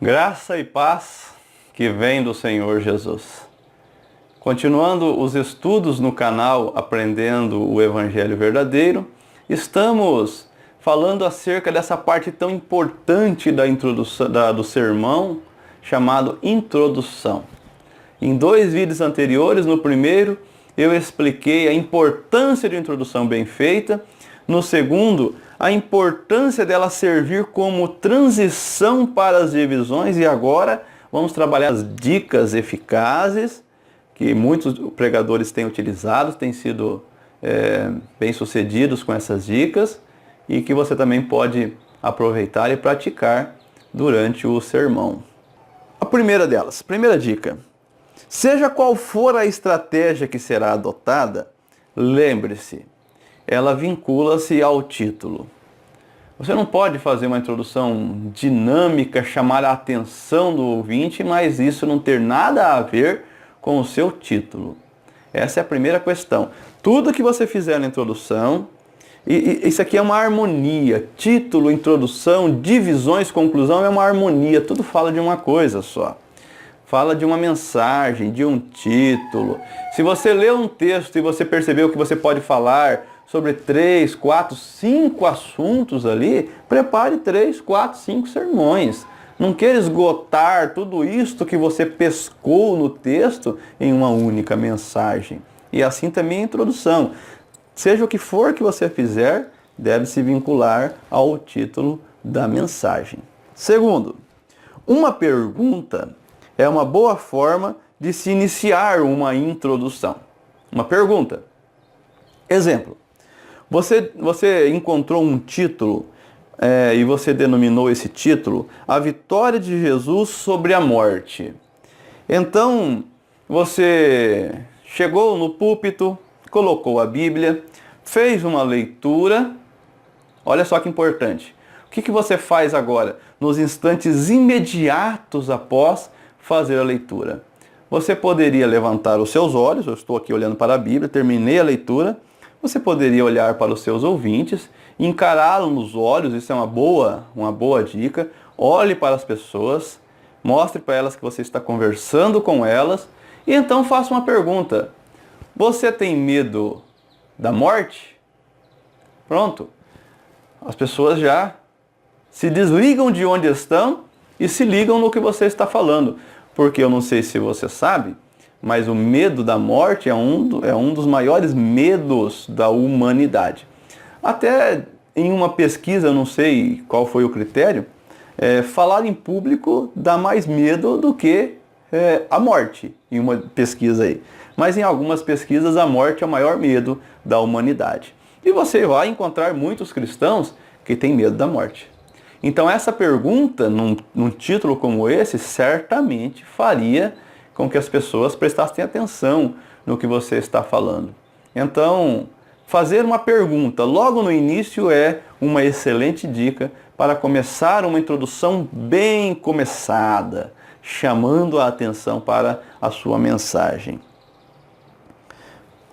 Graça e paz que vem do Senhor Jesus. Continuando os estudos no canal Aprendendo o Evangelho Verdadeiro, estamos falando acerca dessa parte tão importante da introdução, do sermão, chamado Introdução. Em 2 vídeos anteriores, no primeiro, eu expliquei a importância de introdução bem feita. No segundo, a importância dela servir como transição para as divisões. E agora vamos trabalhar as dicas eficazes que muitos pregadores têm utilizado, têm sido bem-sucedidos com essas dicas e que você também pode aproveitar e praticar durante o sermão. A primeira delas, primeira dica: seja qual for a estratégia que será adotada, lembre-se, ela vincula-se ao título. Você não pode fazer uma introdução dinâmica, chamar a atenção do ouvinte, mas isso não ter nada a ver com o seu título. Essa é a primeira questão. Tudo que você fizer na introdução, e isso aqui é uma harmonia. Título, introdução, divisões, conclusão é uma harmonia. Tudo fala de uma coisa só. Fala de uma mensagem, de um título. Se você lê um texto e você percebeu que você pode falar sobre 3, 4, 5 assuntos ali, prepare 3, 4, 5 sermões. Não queira esgotar tudo isto que você pescou no texto em uma única mensagem. E assim também a introdução. Seja o que for que você fizer, deve se vincular ao título da mensagem. Segundo, uma pergunta é uma boa forma de se iniciar uma introdução. Uma pergunta. Exemplo. Você encontrou um título e você denominou esse título A Vitória de Jesus sobre a Morte. Então, você chegou no púlpito, colocou a Bíblia, fez uma leitura. Olha só que importante. O que você faz agora, nos instantes imediatos após fazer a leitura? Você poderia levantar os seus olhos, eu estou aqui olhando para a Bíblia, terminei a leitura. Você poderia olhar para os seus ouvintes, encará-los nos olhos, isso é uma boa dica. Olhe para as pessoas, mostre para elas que você está conversando com elas e então faça uma pergunta. Você tem medo da morte? Pronto. As pessoas já se desligam de onde estão e se ligam no que você está falando. Porque eu não sei se você sabe, mas o medo da morte é um dos maiores medos da humanidade. Até em uma pesquisa, eu não sei qual foi o critério, falar em público dá mais medo do que a morte, em uma pesquisa aí. Mas em algumas pesquisas a morte é o maior medo da humanidade. E você vai encontrar muitos cristãos que têm medo da morte. Então essa pergunta, num título como esse, certamente faria com que as pessoas prestassem atenção no que você está falando. Então, fazer uma pergunta logo no início é uma excelente dica para começar uma introdução bem começada, chamando a atenção para a sua mensagem.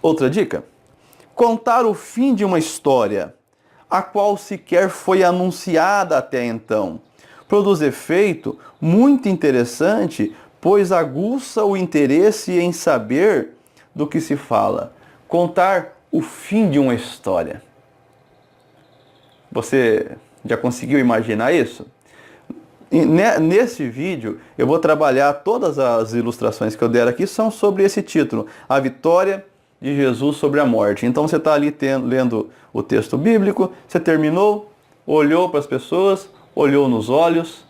Outra dica: contar o fim de uma história, a qual sequer foi anunciada até então. Produz efeito muito interessante, pois aguça o interesse em saber do que se fala. Contar o fim de uma história. Você já conseguiu imaginar isso? Nesse vídeo eu vou trabalhar todas as ilustrações que eu der aqui são sobre esse título, A Vitória de Jesus sobre a Morte. Então você está ali lendo o texto bíblico, você terminou, olhou para as pessoas, olhou nos olhos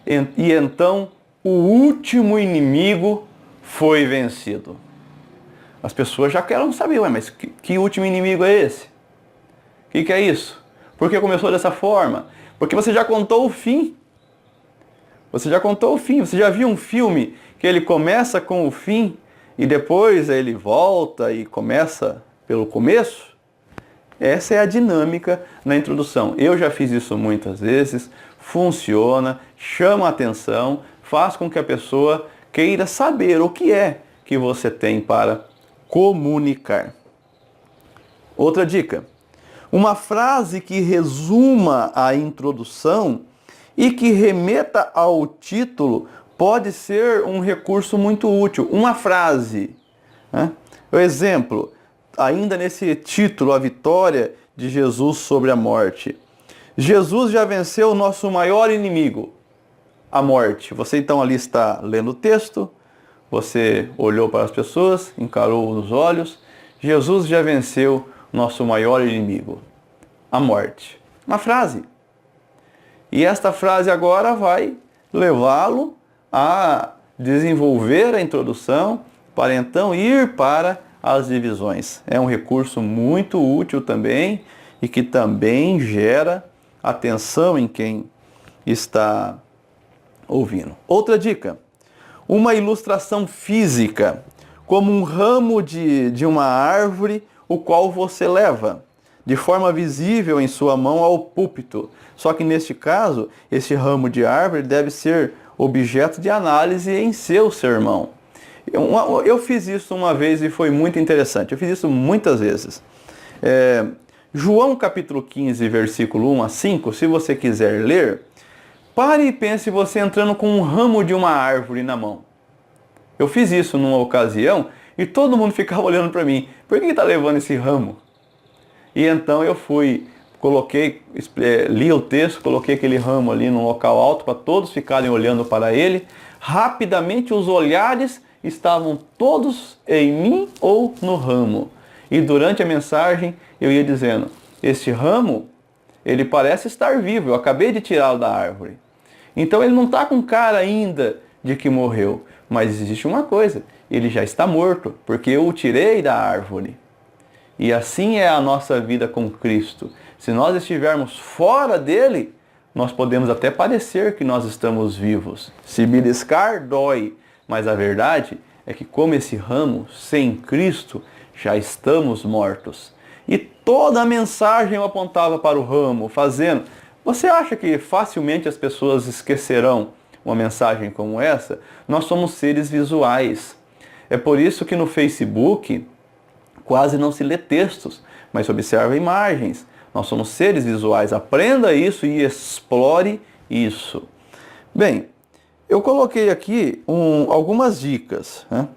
e então o último inimigo foi vencido. As pessoas já querem saber, mas que último inimigo é esse? O que é isso? Por que começou dessa forma? Porque você já contou o fim. Você já contou o fim. Você já viu um filme que ele começa com o fim e depois ele volta e começa pelo começo? Essa é a dinâmica na introdução. Eu já fiz isso muitas vezes, funciona, chama a atenção, faz com que a pessoa queira saber o que é que você tem para comunicar. Outra dica: uma frase que resuma a introdução e que remeta ao título pode ser um recurso muito útil, uma frase, né? O exemplo, ainda nesse título, a vitória de Jesus sobre a morte. Jesus já venceu o nosso maior inimigo, a morte. Você então ali está lendo o texto, você olhou para as pessoas, encarou nos olhos. Jesus já venceu nosso maior inimigo, a morte. Uma frase. E esta frase agora vai levá-lo a desenvolver a introdução para então ir para as divisões. É um recurso muito útil também e que também gera atenção em quem está ouvindo. Outra dica, uma ilustração física, como um ramo de uma árvore, o qual você leva de forma visível em sua mão ao púlpito. Só que neste caso, esse ramo de árvore deve ser objeto de análise em seu sermão. Eu fiz isso uma vez e foi muito interessante. Eu fiz isso muitas vezes. João capítulo 15, versículo 1 a 5, se você quiser ler, pare e pense você entrando com um ramo de uma árvore na mão. Eu fiz isso numa ocasião e todo mundo ficava olhando para mim. Por que está levando esse ramo? E então eu fui, li o texto, coloquei aquele ramo ali num local alto para todos ficarem olhando para ele. Rapidamente os olhares estavam todos em mim ou no ramo. E durante a mensagem eu ia dizendo, este ramo, ele parece estar vivo, eu acabei de tirá-lo da árvore. Então ele não está com cara ainda de que morreu, mas existe uma coisa, ele já está morto, porque eu o tirei da árvore. E assim é a nossa vida com Cristo. Se nós estivermos fora dele, nós podemos até parecer que nós estamos vivos. Se beliscar, dói. Mas a verdade é que como esse ramo, sem Cristo, já estamos mortos. E toda a mensagem eu apontava para o ramo, fazendo... Você acha que facilmente as pessoas esquecerão uma mensagem como essa? Nós somos seres visuais. É por isso que no Facebook quase não se lê textos, mas se observa imagens. Nós somos seres visuais. Aprenda isso e explore isso. Bem, eu coloquei aqui algumas dicas, né?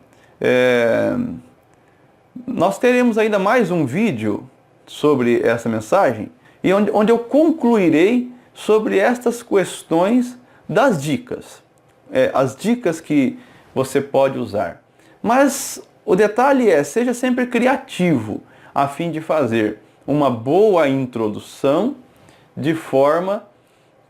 Nós teremos ainda mais um vídeo sobre essa mensagem e onde eu concluirei sobre estas questões das dicas. As dicas que você pode usar. Mas o detalhe seja sempre criativo, a fim de fazer uma boa introdução de forma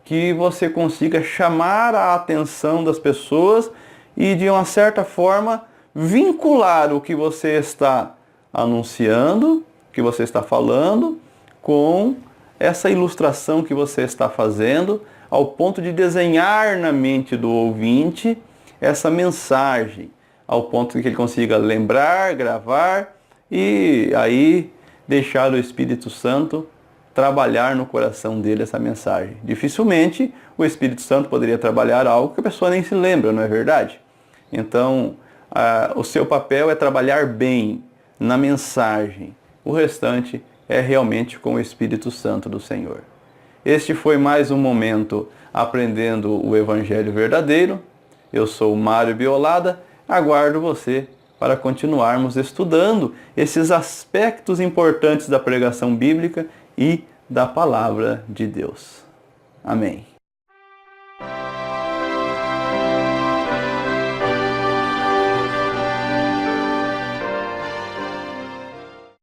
que você consiga chamar a atenção das pessoas e, de uma certa forma, vincular o que você está anunciando, que você está falando, com essa ilustração que você está fazendo, ao ponto de desenhar na mente do ouvinte essa mensagem, ao ponto de que ele consiga lembrar, gravar e aí deixar o Espírito Santo trabalhar no coração dele essa mensagem. Dificilmente o Espírito Santo poderia trabalhar algo que a pessoa nem se lembra, não é verdade? Então, o seu papel é trabalhar bem na mensagem. O restante é realmente com o Espírito Santo do Senhor. Este foi mais um momento aprendendo o Evangelho verdadeiro. Eu sou Mário Biolada, aguardo você para continuarmos estudando esses aspectos importantes da pregação bíblica e da palavra de Deus. Amém.